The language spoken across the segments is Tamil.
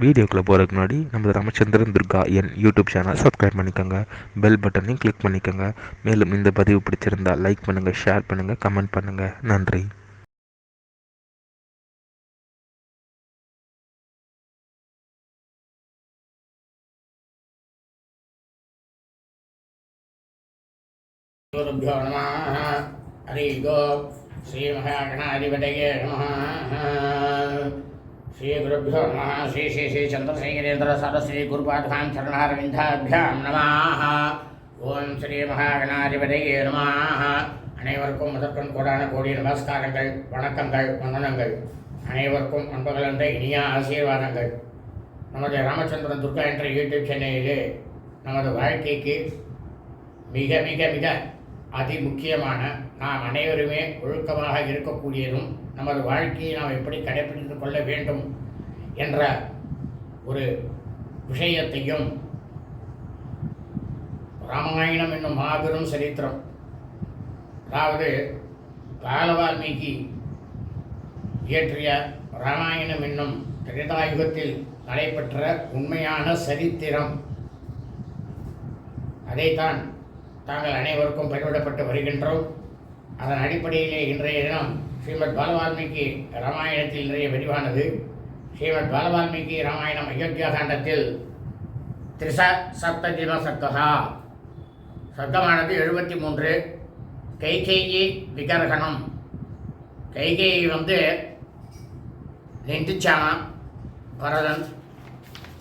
வீடியோக்குள்ளே போகிறதுக்கு முன்னாடி நமது ராமச்சந்திரன் துர்கா என் யூடியூப் சேனல் சப்ஸ்கிரைப் பண்ணிக்கோங்க, பெல் பட்டனையும் கிளிக் பண்ணிக்கோங்க. மேலும் இந்த பதிவு பிடிச்சிருந்தால் லைக் பண்ணுங்கள், ஷேர் பண்ணுங்கள், கமெண்ட் பண்ணுங்கள். நன்றி. குருभ्यो நமः. ஹரி ஓம். ஸ்ரீ மகாகணாதிபதியே நமः. ஸ்ரீ குருभ्यो நமः. ஸ்ரீ ஸ்ரீ ஸ்ரீ சந்திரசேகரேந்திர சரஸ்வதி குருபாதாம் சரணாரவிந்தாபியாம் நமः. ஓம் ஸ்ரீ மகாகணாதிபதியே நமः. அனைவருக்கும் முதற்கண் கோடான கோடி நமஸ்காரங்கள், வணக்கங்கள், வந்தனங்கள். அனைவருக்கும் அன்பகலந்த இனிய ஆசீர்வாதங்கள். நமது ராமச்சந்திரன் துர்கா என்ற யூடியூப் சேனலிலே நமது வாழ்க்கைக்கு மிக மிக மிக அதி முக்கியமான, நாம் அனைவருமே ஒழுக்கமாக இருக்கக்கூடியதும், நமது வாழ்க்கையை நாம் எப்படி கடைபிடித்து கொள்ள வேண்டும் என்ற ஒரு விஷயத்தையும், ராமாயணம் என்னும் மாபெரும் சரித்திரம், அதாவது பாலவால்மீகி இயற்றிய ராமாயணம் என்னும் திரேதாயுகத்தில் நடைபெற்ற உண்மையான சரித்திரம், அதைத்தான் தாங்கள் அனைவருக்கும் பதிவிடப்பட்டு வருகின்றோம். அதன் அடிப்படையிலே இன்றைய தினம் ஸ்ரீமத் பாலவால்மீகி ராமாயணத்தில் இன்றைய பதிவானது ஸ்ரீமத் பாலவால்மீகி ராமாயணம் அயோத்தியா காண்டத்தில் திரிசப்ததிம சர்க்கா, சர்க்கமானது 73. கைகேயி விகர்கணம், கைகேயி நிந்திச்சானா பரதன்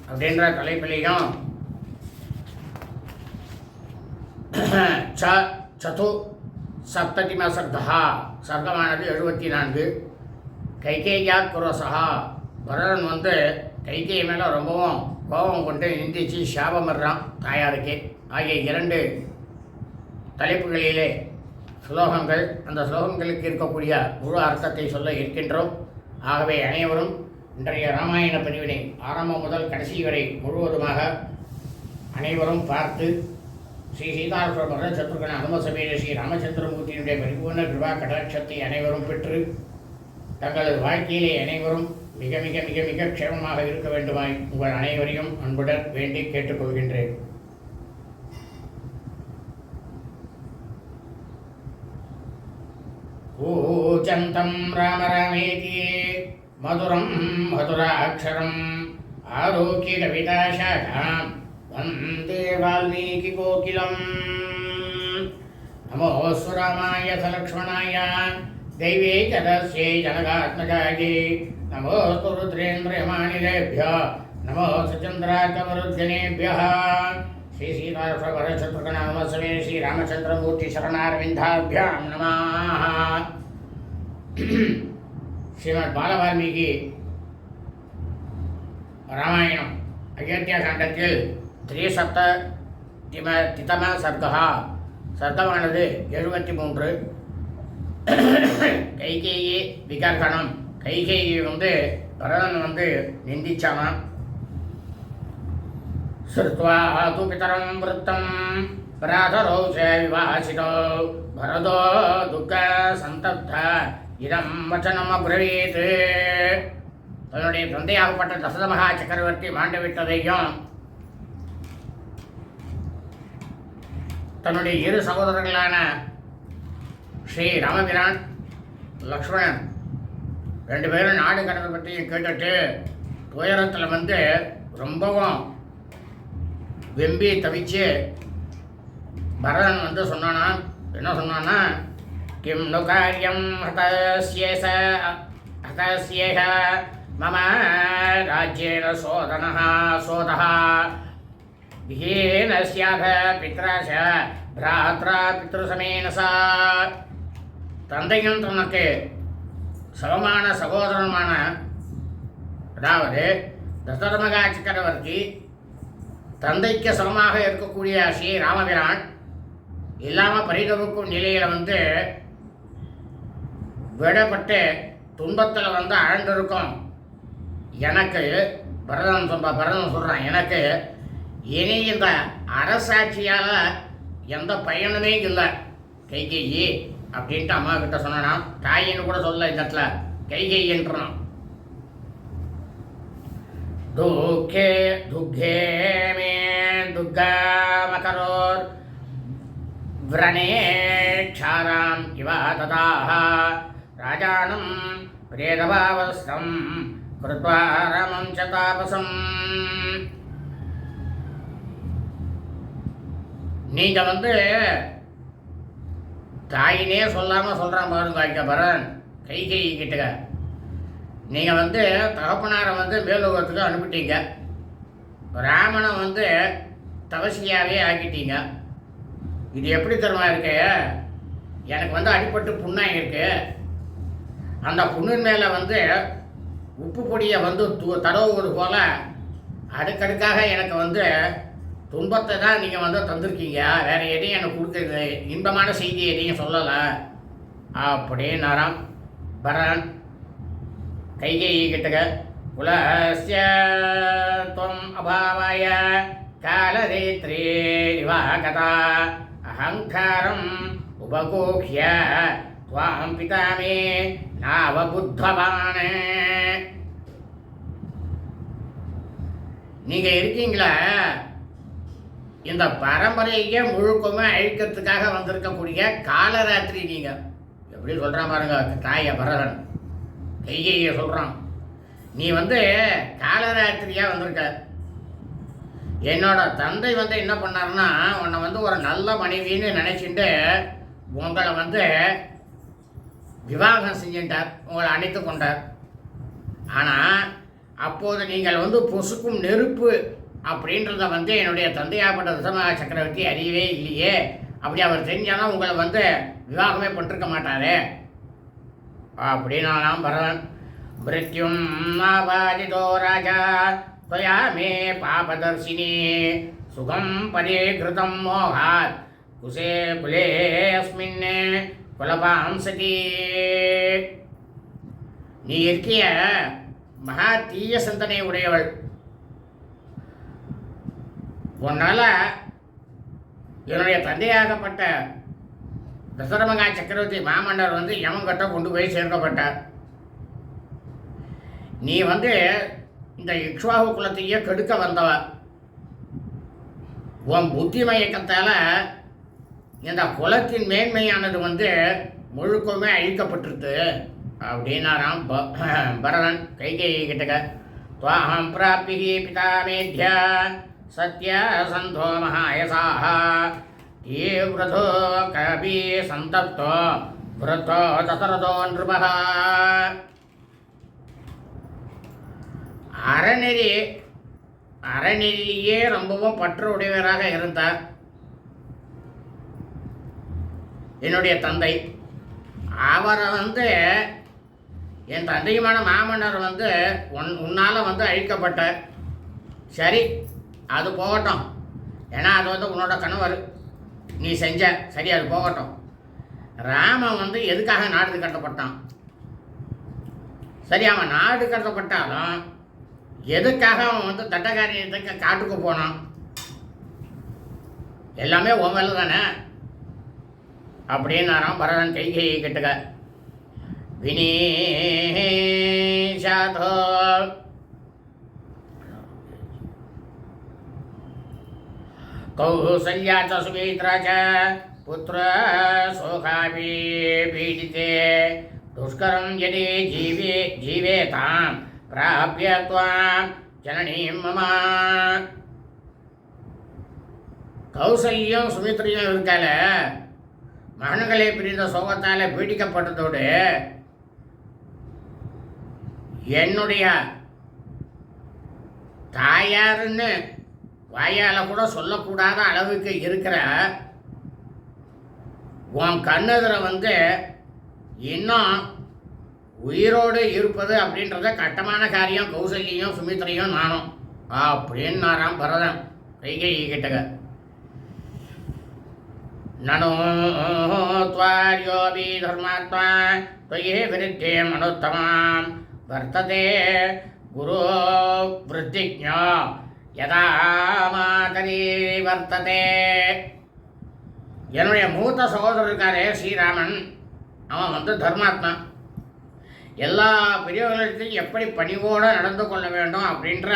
அப்படின்ற தலைப்பிலையும், சது சப்ததிம சர்க்கா, சர்க்கமானது 74. கைகேயா குரோசகா, பரதன் கைகேயி மேலே ரொம்பவும் கோபம் கொண்டு நிந்திச்சு சாபம் வர்றான் தாயாருக்கு. ஆகிய 2 தலைப்புகளிலே ஸ்லோகங்கள், அந்த ஸ்லோகங்களுக்கு இருக்கக்கூடிய முழு அர்த்தத்தை சொல்ல இருக்கின்றோம். ஆகவே அனைவரும் இன்றைய ராமாயண பதிவினை ஆரம்பம் முதல் கடைசி வரை முழுவதுமாக அனைவரும் பார்த்து ஸ்ரீ சீதாராம சத்ருகன அனும சமேத ஸ்ரீ ராமச்சந்திரமூர்த்தியினுடைய பரிபூர்ண கிருபா கடாட்சத்தை அனைவரும் பெற்று தங்களது வாழ்க்கையிலே அனைவரும் மிக மிக மிக மிக க்ஷேமமாக இருக்க வேண்டுமாய் உங்கள் அனைவரையும் அன்புடன் வேண்டி கேட்டுக்கொள்கின்றேன். பூஜந்தம் ராம ராமேதி மதுரம் மதுராட்சரம் ஆரோக்கிய கவிதாசாகாம் வந்தே வால்மீகி கோகிலம். நமோஸ்து ராமாய சலக்ஷ்மணாய தைவே ஜதஸ்யை ஜனகாத்மஜாயை நமோஸ்து ருத்ரேந்திரயமானிலேभ्यो நமோஸ்து சந்திராகமருத்கணேभ्यः. ஸ்ரீ சீதாராம நமஸ்மே ஸ்ரீ ராமச்சந்திரமூர்த்தி சரணாரவிந்தாபியாம் நமः. ஸ்ரீமத் பாலவால்மீகி ராமாயணம் அயோத்தியா காண்டத்தில் திரிசப்ததிம சர்க்கா, சர்க்கமானது 73. கைகேயி விகர்கணம், கைகேயி பரதன் நிந்திச்சானா. ஸ்ருத்வா து பிதரம் விருத்தம் பிராதரோ ச விவாசிதோ பரதோ துக்க சந்தப்த இதம் வச்சனம் அப்ரவீத். தன்னுடைய தந்தையாகப்பட்ட தசரத மகா சக்கரவர்த்தி மாண்டுவிட்டதையும், தன்னுடைய 2 சகோதரர்களான ஸ்ரீ ராமபிரான், லக்ஷ்மணன் 2 பேரும் நாடு கடந்த பற்றியும் கேட்டுட்டு துயரத்தில் ரொம்பவும் வெம்பி தவிச்சு பரதன் சொன்னானா, என்ன சொன்னான்னா, கிம் நு காரியம் ஹதஸ்யேஷ மம ராஜ்யேன சோதः விஹீனஸ்யாக பித்ராச பிராத்ரா பித்ருசமேன சா. தந்தையும் தனக்கு சமமான சகோதரனுமான, அதாவது தசரத மகா சக்கரவர்த்தி தந்தைக்கு சமமாக இருக்கக்கூடிய ஸ்ரீ ராமபிரான் இல்லாமல் பரிதவிக்கும் நிலையில் விடப்பட்டு துன்பத்தில் ஆழ்ந்திருக்கும் எனக்கு பரதன் சொல்கிறான், எனக்கு இனி இந்த அரசாட்சியால் எந்த பயனுமே இல்லை கைகேயி அப்படின்ட்டு அம்மா கிட்ட சொன்னானா. தாயின்னு கூட சொல்ல, இந்த இடத்துல கைகேயின்றான். दुःखे दुःखे मे दुर्गामकरोत् व्रणे क्षाराम् इव तदाह राजानं प्रेतभावस्तं कृत्वा रामं च तापसम्. நீங்க தாயினே சொல்லாமல் சொல்கிறான் பாருங்க இங்கே பரன் கைகை கிட்டக்க. நீங்கள் தகப்பனாரை மேலுலகத்துக்கு அனுப்பிட்டீங்க, ராமனை தவசியாவே ஆக்கிட்டீங்க. இது எப்படி தருமா இருக்கு? எனக்கு அடிப்பட்டு புண்ணாக இருக்கு. அந்த புண்ணின் மேலே உப்பு பொடியை தடவுவது போல அடுக்கடுக்காக எனக்கு துன்பத்தை தான் நீங்கள் தந்திருக்கீங்க. வேறு எதையும் எனக்கு கொடுக்குறது இன்பமான செய்தி எதையும் சொல்லலை அப்படின்னாராம் பரன் கைகேயி கிட்டக. குலஸ்ய துவம் அபாவாய காலரேத்ரே நிவாகதா அஹங்காரம் உபகோக்ய துவாம் பிதாமே நாவபுத்தவானே. நீங்கள் இருக்கீங்களா இந்த பரம்பரையே முழுக்கமே அழிக்கிறதுக்காக வந்திருக்கக்கூடிய காலராத்திரி. நீங்கள் எப்படி சொல்கிறான் பாருங்க தாய பரதன் கைகையை சொல்கிறான். நீ காலராத்திரியாக வந்திருக்க. என்னோட தந்தை என்ன பண்ணாருன்னா உன்னை ஒரு நல்ல மனைவின்னு நினச்சிட்டு உங்களை விவாகம் செஞ்சுட்டார், உங்களை அணைத்து கொண்டார். ஆனால் அப்போது நீங்கள் பொசுக்கும் நெருப்பு அப்படின்றத என்னுடைய தந்தையாப்பட்ட தசம சக்கரவர்த்தி அறியவே இல்லையே. அப்படி அவர் தெரிஞ்சாலும் உங்களை விவாகமே பண்ணிருக்க மாட்டாரே அப்படின்னாலாம் பரதன். மிருத்யும் நாபாதிதோ ராஜா त्वया मे पापदर्शिनी सुखं परिकृतं मोहात् कुसे कुलेऽस्मिन् कुलपांसति. நீ இருக்கிய மகா தீய சிந்தனை உடையவள். உன்னால் என்னுடைய தந்தையாகப்பட்ட தசரமகா சக்கரவர்த்தி மாமன்னர் யமங்கட்ட கொண்டு போய் சேர்க்கப்பட்டார். நீ இந்த இக்ஷ்வாகு குலத்தையே கெடுக்க வந்தவ. உன் புத்தி மயக்கத்தால் இந்த குலத்தின் மேன்மையானது முழுக்கமே அழிக்கப்பட்டிருக்கு அப்படின்னாராம் பரதன் கைகேயி கிட்டக்க. துவாஹம் பிராப்தி பிதாமேத்ய சத்ய சந்தோ மகாயசாஹ தீவிரதோ கபி சந்தப்தோ விருத்தோ தசரதோ நிருபஹ. அறநெறியே ரொம்பவும் பற்று உடையவராக இருந்தார் என்னுடைய தந்தை. அவரை என் தந்தையுமான மாமன்னர் உன்னால் அழிக்கப்பட்டார். சரி, அது போகட்டும். ஏன்னா அது உன்னோட கணவர், நீ செஞ்ச சரி, அது போகட்டும். ராமன் எதுக்காக நாடு கடத்தப்பட்டான்? சரி, அவன் நாடு கடத்தப்பட்டாலும் எதுக்காக அவன் தட்டகாரியத்துக்கு காட்டுக்கு போனான்? எல்லாமே உன் மேலே தானே அப்படின்னாராம் பரதன் கைகையை கிட்டுக்க. வினீஷாதோ கௌசல்யா ச சுமித்ரா ச புத்திர சோகாபி பீடிதே துஷ்கரம் யதி ஜீவேதாம் பிராப்ய த்வாம் ஜனனீம் மம. கௌசல்யம் சுமித்ரையும் இருக்கால மகன்களை பிரிந்த சோகத்தால் பீடிக்கப்பட்டதோடு என்னுடைய தாயாருன்னு வாயால் கூட சொல்லக்கூடாத அளவுக்கு இருக்கிற உன் கண்ணெதிர இன்னும் உயிரோடு இருப்பது அப்படின்றத கட்டமான காரியம் கௌசல்யும் சுமித்ரையும் நானும் அப்படின்னாராம் பரதன் கைகையை கிட்டக. நனோ த்வார்யோபி தர்மாத்மா त्वयि विरुद्धे मनुत्तमां वर्तते गुरो वृद्धिज्ञो यदा मातरी वर्तते. என்னுடைய மூத்த சகோதரர் இருக்காரே ஸ்ரீராமன், அவன் தர்மாத்மா. எல்லா பெரியவர்களிடத்தையும் எப்படி பணிவோடு நடந்து கொள்ள வேண்டும் அப்படின்ற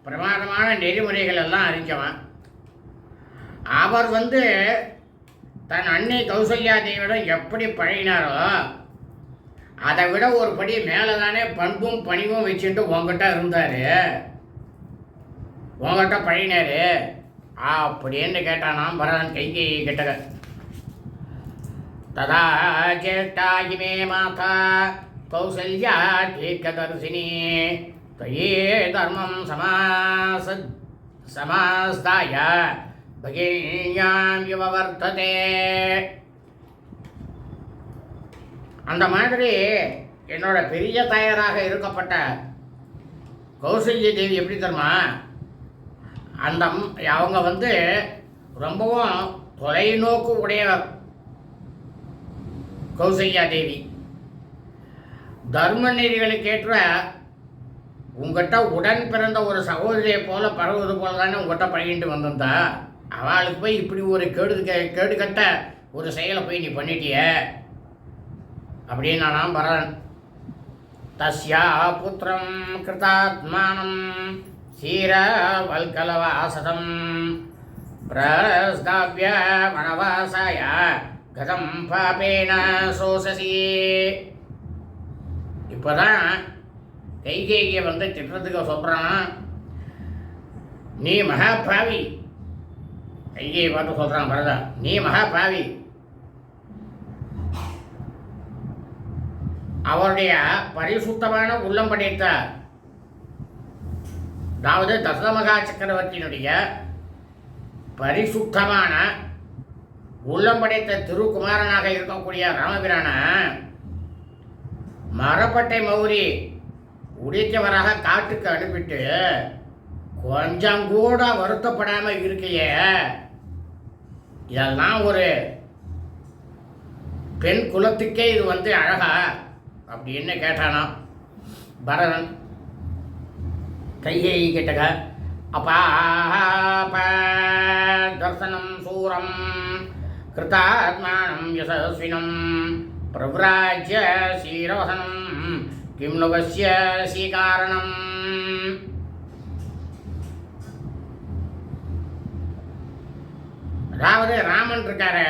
பிரமாதமான நெறிமுறைகள் எல்லாம் அறிஞ்சவன். அவர் தன் அன்னை கௌசல்யா தேவியிடம் எப்படி பழகினாரோ அதை விட ஒரு படி மேலே தானே பண்பும் பணிவும் வச்சுட்டு உங்ககிட்ட இருந்தார், உங்ககிட்ட பழகினார் அப்படின்னு கேட்டானாம் பரதன் கைகேயி கிட்ட. ததா ஜேஷ்டாயி மே மாதா கௌசல்யா தீர்க்கதர்சினி தயே தர்மம் சமாஸ்தாய பகிஞாம் யுவவர்த்ததே. அந்த மாதிரி என்னோட பெரிய தாயாராக இருக்கப்பட்ட கௌசல்ய தேவி எப்படி தருமா, அவங்க ரொம்பவும் தொலைநோக்கு உடையவர். கௌசல்யா தேவி தர்ம நெறிகளுக்கேற்ற உங்கள்கிட்ட உடன் பிறந்த ஒரு சகோதரியை போல பரவுவது போல தானே உங்கள்கிட்ட பழகிட்டு வந்திருந்தா. அவளுக்கு போய் இப்படி ஒரு கேடுகட்ட ஒரு செயலை போய் நீ பண்ணிட்டிய அப்படின்னு நான் பரதன். தஸ்யா புத்திரம் கிருதாத்மானம் சீர வல்கலவாசதம் பிரஸ்தாபிய வனவாசாய கதம் பாபேன சோசசி. இப்போதான் கைகேயியை திட்டத்துக்கு சொல்கிறான், நீ மகாபாவி. கைகேயை பார்த்து சொல்கிறான் பரதன், நீ மகாபாவி. அவருடைய பரிசுத்தமான உள்ளம் படைத்த, அதாவது தசமகா சக்கரவர்த்தியினுடைய பரிசுத்தமான உள்ளம் படைத்த திருக்குமாரனாக இருக்கக்கூடிய ராமபிரான மரப்பட்டை மௌரி உடைத்தவராக காட்டுக்கு அனுப்பிட்டு கொஞ்சம் கூட வருத்தப்படாமல் இருக்கையே, இதெல்லாம் ஒரு பெண் குலத்துக்கே இது அழகா அப்படின்னு கேட்டானா பரதன் கைகேயி கிட்டக. அபாப தர்சனம் சூரம் கிருதாத்மானம் யசஸ்வினம் பிரவ்ராஜ்ய சீரோசனம் கிம் நுவஸ்ய சீகாரணம். அதாவது ராமன் இருக்காரு,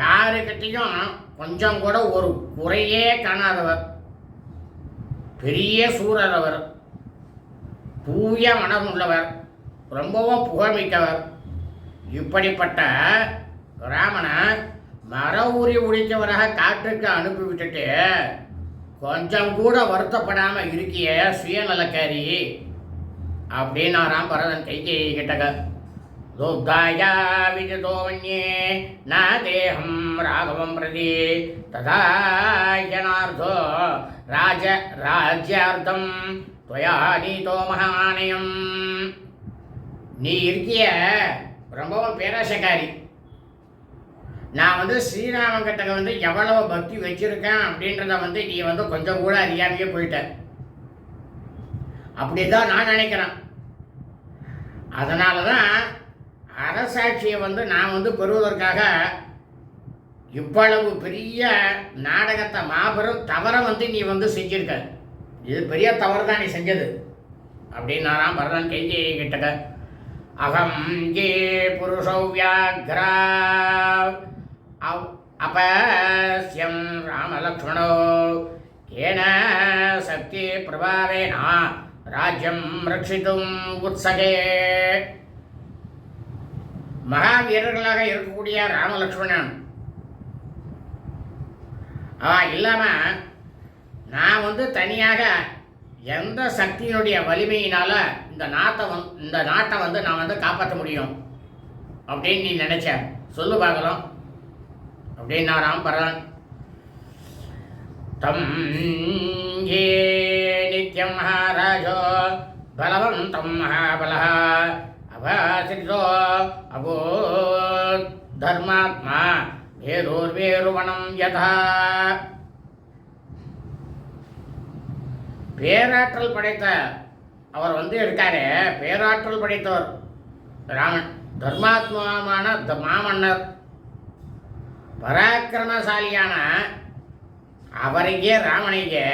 யாருக்கிட்டையும் கொஞ்சம் கூட ஒரு குறையே காணாதவர், பெரிய சூரர் அவர், தூய மனம் உள்ளவர், ரொம்பவும் புகழ்மிக்கவர். இப்படிப்பட்ட ராமனை மர ஊறி உடித்தவராக காட்டுக்கு அனுப்பிவிட்டுட்டு கொஞ்சம் கூட வருத்தப்படாமல் இருக்கிய சுயநலக்காரி அப்படின்னாராம் பரதன் கைகேயி கிட்டக. துர்காயா விஜதோ மன்யே ந தேகம் ராகவம் பிரதி ததா ஜனார்தோ ராஜ்யார்த்தம் துவயா நீதோ மகானயம். நீ இருக்கிய ரொம்பவும் பேராசக்காரி. நான் ஸ்ரீராமன் கிட்ட எவ்வளவு பக்தி வச்சிருக்கேன் அப்படின்றத நீ கொஞ்சம் கூட அறியாமையே போயிட்ட. அப்படிதான் நான் நினைக்கிறேன். அதனால தான் அரசாட்சியை நான் பெறுவதற்காக இவ்வளவு பெரிய நாடகத்தை மாபெரும் தவறை நீ செஞ்சிருக்க. இது பெரிய தவறு தான் நீ செஞ்சது அப்படின்னாராம் பரதன் கைகேயி கிட்டக்க. அகம் ஏ புருஷோ வியாக்ரா அபஸ்யம் ராமலக்ஷ்மணோ கேன சக்தி பிரபாவேன ராஜ்யம் ரட்சித்தும் உத்சகே. மகாவீரர்களாக இருக்கக்கூடிய ராமலக்ஷ்மணன் இல்லாமல் நான் தனியாக எந்த சக்தியினுடைய வலிமையினால இந்த நாட்டை நான் காப்பாற்ற முடியும் அப்படின்னு நீ நினைச்ச சொல்லு பார்க்கலாம் அப்படின்னாராம் பரதன். தம் ஏ நித்யம் மகாராஜோ பலவந்தம் மகாபலः அபாசிரிதோ அபோ தர்மாத்மா வேரோர்வேருவனம் யதா. பேராற்றல் படைத்த அவர் இருக்காரு, பேராற்றல் படைத்தவர் ராமன், தர்மாத்மாவான மாமன்னர், பராக்கிரமசாலியான அவரையே ராமனையே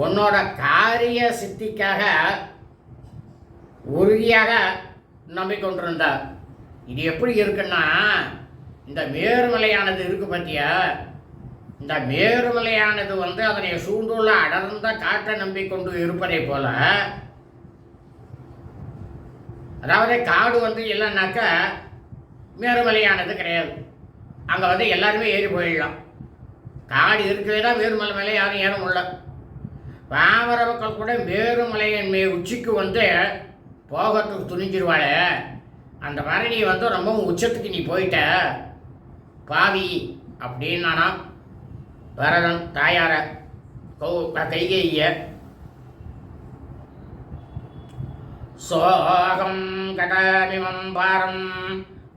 உன்னோட காரிய சித்திக்காக உறுதியாக நம்பிக்கொண்டிருந்தார். இது எப்படி இருக்குன்னா, இந்த மேருமலையானது இருக்கு பற்றியா, இந்த மேருமலையானது அதனை சூழ்ந்துள்ள அடர்ந்த காற்றை நம்பிக்கொண்டு இருப்பதை போல, அதாவது காடு இல்லைன்னாக்கா மேருமலையானது கிடையாது. அங்கே எல்லாருமே ஏறி போயிடலாம். காடு இருக்கவே தான் மேருமலை மேலே யாரும் ஏற முடியல. பாமர மக்கள் கூட மேருமலையின் உச்சிக்கு போகிறதுக்கு துணிஞ்சிருவாளே. அந்த மாதிரி நீ ரொம்பவும் உச்சத்துக்கு நீ போயிட்ட பாவி அப்படின்னானா பரதன் தாயார கைகேய. சோகம் கடாமிமம் பாரம்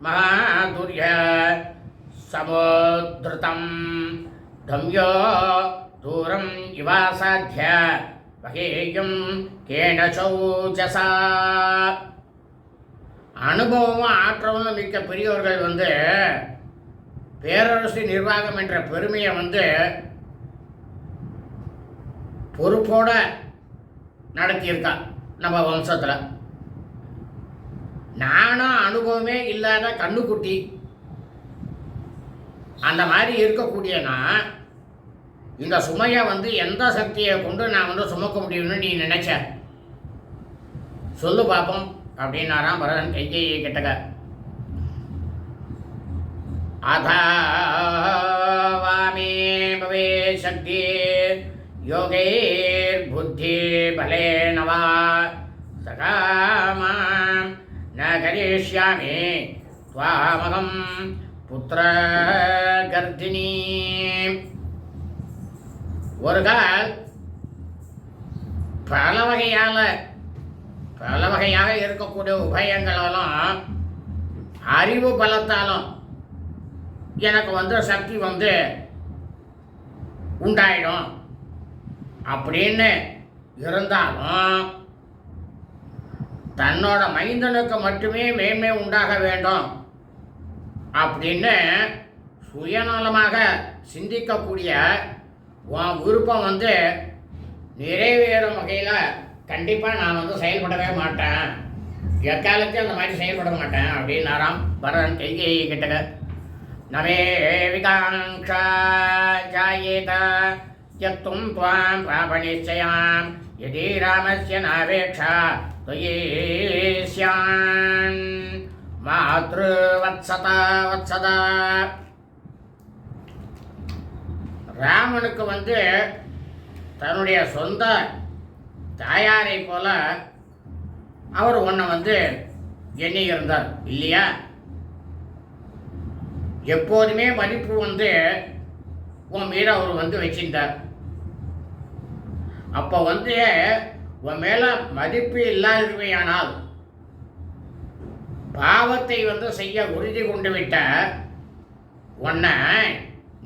மகாதுர்ய சமுத்ருதம் தம்யோ தூரம் இவாசாத்திய வகேயம் கேன சௌச்சசா. அனுபவமும் ஆற்றலும் மிக்க பெரியவர்கள் பேரரசு நிர்வாகம் என்ற பெருமையை பொறுப்போட நடத்தியிருக்கா நம்ம வம்சத்தில். நானும் அனுபவமே இல்லாத கண்ணுக்குட்டி. அந்த மாதிரி இருக்கக்கூடிய நான் இந்த சுமையை எந்த சக்தியை கொண்டு நான் சுமக்க முடியும்னு நீ நினைச்ச சொல்லு பார்ப்போம் அப்படின்னாராம் பரதன் கைகேயி கிட்டக. அதாவாமே பவே சக்தி யோகேர் புத்தி பலேன வா சகாமாம் ந கரிஷ்யாமி த்வாமகம் புத்திர கர்தினி. ஒரு கால் பல வகையாக இருக்கக்கூடிய உபயங்களாலும் அறிவு பலத்தாலும் எனக்கு சக்தி உண்டாயிடும் அப்படின்னு இருந்தாலும் தன்னோட மைந்தனுக்கு மட்டுமே மேன்மை உண்டாக வேண்டும் அப்படின்னு சுயநலமாக சிந்திக்கக்கூடிய உன் விருப்பம் நிறைவேறும் வகையில் கண்டிப்பாக நான் செயல்படவே மாட்டேன், எக்காலத்தையும் அந்த மாதிரி செயல்பட மாட்டேன் அப்படின்னாராம் பரதன் கைகேயி கிட்டக. நமே விகாங்ஷா ஜாயேத யத்தும் த்வாம் பாப நிச்சயாம் யதி ராமஸ்ய நாவேக்ஷா துயே ஸ்யான் மாத்ரு வத்சதா வத்சதா. ராமனுக்கு தன்னுடைய சொந்த தாயாரை போல அவர் உன்னை எண்ணி இருந்தார் இல்லையா? எப்போதுமே மதிப்பு உன் மீது அவர் வச்சிருந்தார். அப்போ உன் மேல மதிப்பு இல்லாதிருமையானால் பாவத்தை செய்ய உறுதி கொண்டு விட்ட உன்னை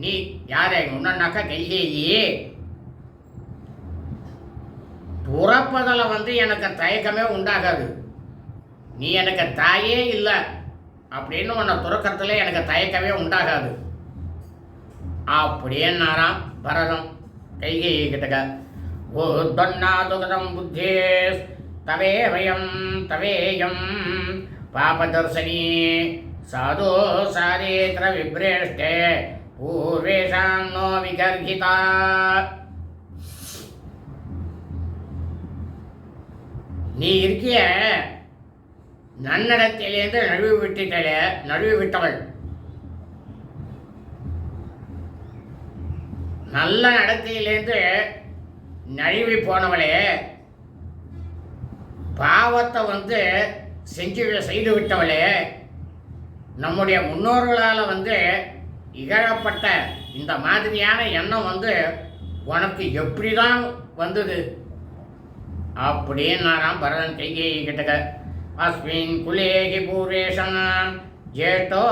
நீ யாரை உன்னாக்கா கைகேயி துறப்பதில் எனக்கு தயக்கமே உண்டாகாது. நீ எனக்கு தாயே இல்லை அப்படின்னு உன்னை துறக்கிறதுல எனக்கு தயக்கமே உண்டாகாது அப்படின்னாராம் பரதம் கைகேயி கிட்டக. ஓ தொன்னாதுகதம் புத்தே தவேவயம் தவேயம் பாபதர்சனி சாதோ சாரேத்திர விப்ரேஷ்டே பூர்வேஷாம் நோ விகர்கிதா. நீ இருக்கிய நன்னடத்திலேருந்து நழுவி விட்டவள், நல்ல நடத்தையிலேருந்து நழுவி போனவளே, பாவத்தை செய்து விட்டவளே, நம்முடைய முன்னோர்களால் இகழப்பட்ட இந்த மாதிரியான எண்ணம் உனக்கு எப்படி தான் வந்தது அப்படின்னாராம் பரதன் கைகேயி கிட்டக. அஸ்மின் குலேகி பூர்வேஷாம் ஜேஷ்டோ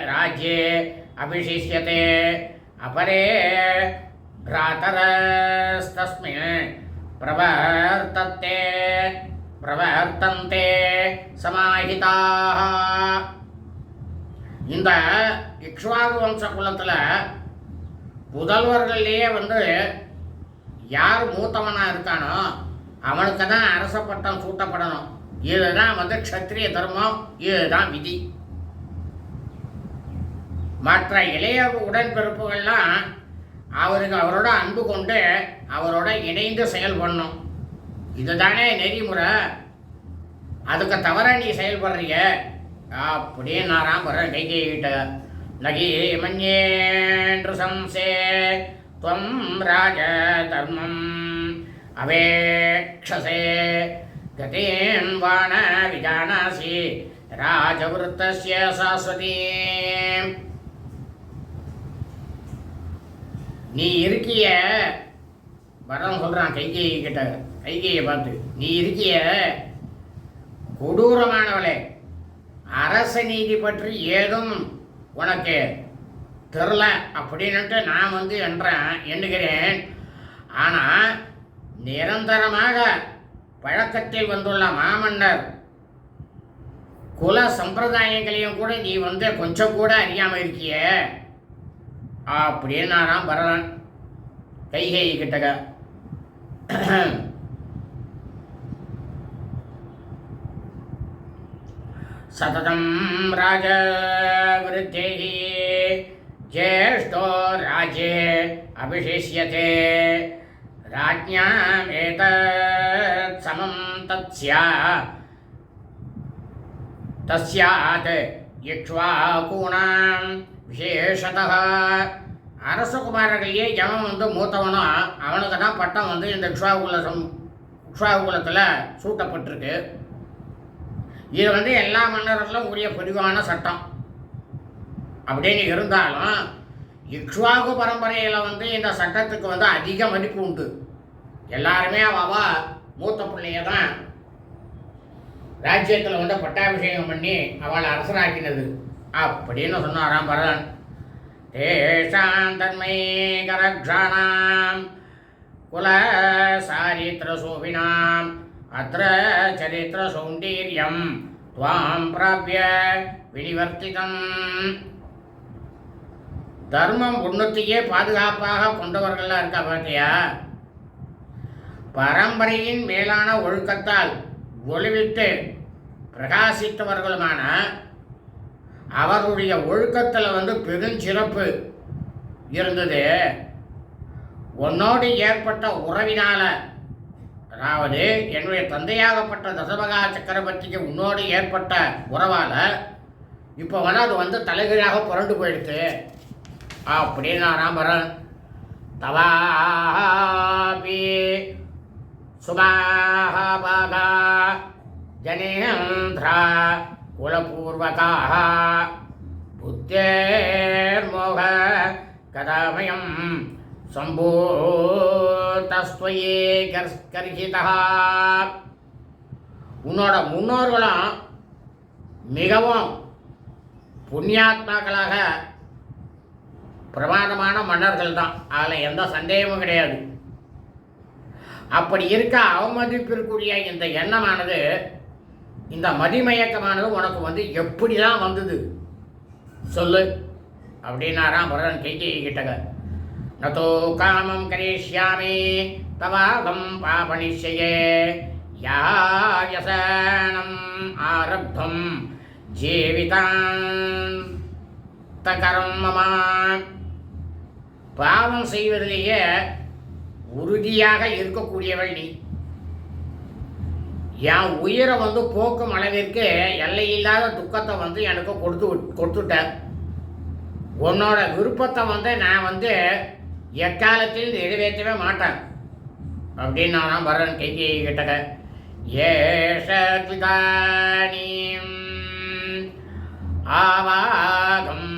ராஜ்யே அபிஷிஷ்யதே அபரே भ्रातरस्तस्मिन् பிரவர்த்தந்தே சமாஹிதாः. இந்த இக்ஷ்வாகு வம்ச குலத்தில் புதல்வர்கள்லேயே யார் மூத்தவனாக இருக்கானோ அவனுக்கு தான் அரச பட்டம் சூட்டப்படணும். இதுதான் க்ஷத்திரிய தர்மம், இதுதான் விதி. மற்ற இளைய உடன்பிறப்புகள்லாம் அவரோட அன்பு கொண்டு அவரோட இணைந்து செயல்படணும். இதுதானே நெறிமுறை. அதுக்கு தவிர நீ செயல்படுறிய அப்படின்னு நான் வர்றேன் கைகிட்ட. நகி மன்யேன்று சம்சே துவம் ராஜ தர்மம் அவேக்ஷசே கதேன் வான விஜானாசி ராஜவிருத்தஸ்ய சாஸ்வதி. நீ இருக்கிய பரதம் சொல்றான் கைகேயி கிட்ட, கைகேயை பார்த்து, நீ இருக்கிய கொடூரமானவளே, அரச நீதி பற்றி ஏதும் உனக்கு தெரில அப்படின்னுட்டு நான் எண்ணுகிறேன். ஆனால் நிரந்தரமாக பழக்கத்தில் வந்துள்ள மாமன்னர் குல சம்பிரதாயங்களையும் கூட நீ கொஞ்சம் கூட அறியாமல் இருக்கிய அப்படின்னு நான் பரதன் கைகேயி கிட்டக. சததம் ராஜ விருத்தேஹி ஜேஷ்டோ ராஜ்யே அபிஷேஷ்யதே ராஜ்ஞாம் ஏதத் சமம் தஸ்யாத் இக்ஷ்வாகூணாம் விசேஷதः. அரசகுமாரர்களையே எவன் மூத்தவனோ அவனுக்கு தான் பட்டம் இந்த இக்ஷ்வாகுலத்தில் சூட்டப்பட்டிருக்கு. இது எல்லா மன்னர்களும் உரிய பொதுவான சட்டம். அப்படின்னு இருந்தாலும் இக்ஷ்வாகு பரம்பரையில் இந்த சட்டத்துக்கு அதிக மதிப்பு உண்டு. எல்லாருமே அவ மூத்த பிள்ளைய தான் ராஜ்யத்தில் பட்டாபிஷேகம் பண்ணி அவளை அரசராக்கினது அப்படின்னு சொன்னாராம் பரதன். தேஷாம் தன்மை கரக்ஷாணாம் குல சாரித்திர சோபினாம் அத்ர சரித்திர சௌண்டீரியம் துவாம் பிராபிய வினிவர்த்திதம். தர்மம் உன்னத்தையே பாதுகாப்பாக கொண்டவர்களாக இருக்கா பார்த்தியா. பரம்பரையின் மேலான ஒழுக்கத்தால் ஒளிவிட்டு பிரகாசித்தவர்களுமான அவர்களுடைய ஒழுக்கத்தில் பெருஞ்சிறப்பு இருந்தது. உன்னோடு ஏற்பட்ட உறவினால, அதாவது என்னுடைய தந்தையாகப்பட்ட தசபகா சக்கரவர்த்திக்கு உன்னோடு ஏற்பட்ட உறவால் இப்போ அது தலைகீழாக புரண்டு போயிடுச்சு அப்படின்னு ராமரன். தவாபி சுபாபாகா ஜனேந்திரா குலபூர்வகாः புத்தேர்மோக கதாமயம் சம்பூர்த்தஸ்த்வயே கர்ஹிதः. உன்னோட முன்னோர்களும் மிகவும் புண்ணியாத்மாக்களாக பிரமாதமான மன்னர்கள் தான், அதில் எந்த சந்தேகமும் கிடையாது. அப்படி இருக்க அவமதிப்பிற்குரிய இந்த எண்ணமானது, இந்த மதிமயக்கமானது உனக்கு எப்படிலாம் வந்தது சொல்லு அப்படின்னாராம் பரதன் கைகேயி கிட்டக. நதோ காமம் கரிஷ்யாமி தவாகம் பாபனிஷ்யே யாயசனம் ஆரப்தம் ஜீவிதாந்தகரம் மமா. பாவம் செய்வதிலேயே உறுதியாக இருக்கக்கூடியவள் நீ. என் உயிரை போக்கும் அளவிற்கு எல்லையில்லாத துக்கத்தை எனக்கு கொடுத்துட்ட. உன்னோட விருப்பத்தை நான் எக்காலத்தில் நிறைவேற்றவே மாட்டேன் அப்படின்னு நான் வரேன் கைகேயி கிட்டக. ஏஷத்விதானீம் ஆவாகம்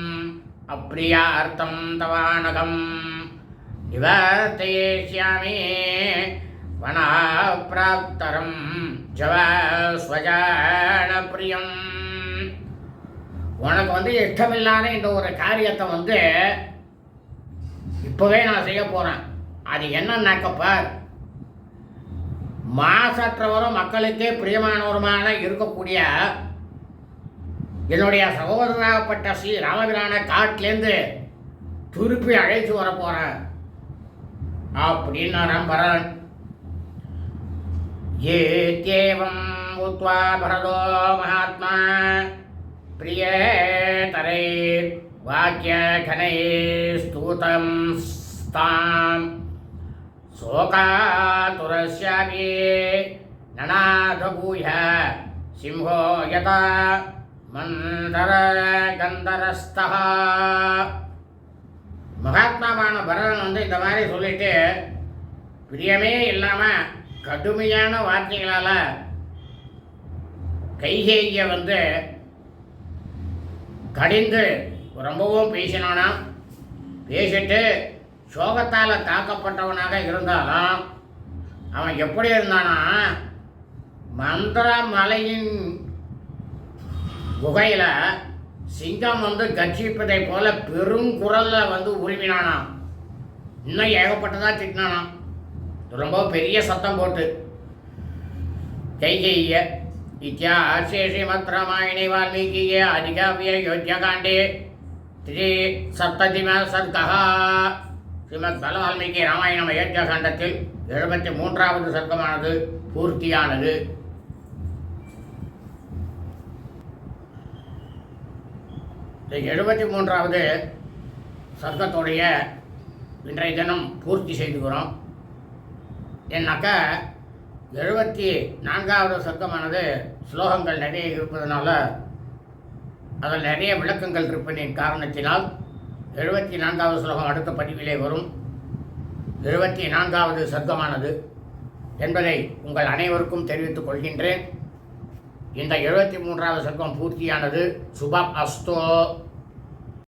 அப்ரியார்த்தம் தவானகம் நிவர்த்தயிஷ்யாமி வனாப்ராப்தரம் ஜவஸ்வஜான பிரியம். உனக்கு இஷ்டமில்லாத இந்த ஒரு காரியத்தை இப்போவே நான் செய்ய போகிறேன். அது என்னன்னாக்கப்பார், மாசற்றவரும் மக்களுக்கே பிரியமானவருமான இருக்கக்கூடிய என்னுடைய சகோதரனாகப்பட்ட ஸ்ரீ ராமபிரான காட்டிலேருந்து திருப்பி அழைச்சு வர போகிறேன் அப்படின்னாராம் பரதன். ஏத்யேவம் உத்வா பரதோ மகாத்மா பிரியேதரை வாக்கிய கனை ஸ்தூதம் ஸ்தாம் சோகாதுரஸ்யாபி நநாதபூய சிம்ஹோ யதா மந்தர கந்தரஸ்தா. மகாத்மாவான பரதன் இந்த மாதிரி சொல்லிட்டு பிரியமே இல்லாமல் கடுமையான வார்த்தைகளால் கைகேயியை கடிந்து ரொம்பவும் பேசினானா. பேசிட்டு சோகத்தால் தாக்கப்பட்டவனாக இருந்தாலும் அவன் எப்படி இருந்தானா, மந்திர மலையின் குகையில் சிங்கம் கர்ஜிப்பதை போல பெரும் குரலில் உருவினானாம். இன்னும் ஏகப்பட்டதாக திட்டினானாம், ரொம்ப பெரிய சத்தம் போட்டு. கைகேயிய இத்தியாசே ஸ்ரீமத் ராமாயணே வால்மீகியே அதிகாவிய யோத்தியகாண்டே 3 சர்க்கः. ஸ்ரீமத் பல வால்மீகி ராமாயணம் அயோத்தியா காண்டத்தில் 73வது சர்க்கமானது பூர்த்தியானது. இந்த 73வது சர்க்கத்துடைய இன்றைய தினம் பூர்த்தி செய்துக்கிறோம். ஏன்னாக்கா 74வது சர்க்கமானது ஸ்லோகங்கள் நிறைய இருப்பதனால, அதில் நிறைய விளக்கங்கள் இருப்பதின் காரணத்தினால் 74வது ஸ்லோகம் அடுத்த பதிவிலே வரும். 74வது சர்க்கமானது என்பதை உங்கள் அனைவருக்கும் தெரிவித்துக் கொள்கின்றேன். இந்த 73வது சர்க்கம் பூர்த்தியானது. சுபம் அஸ்தோ.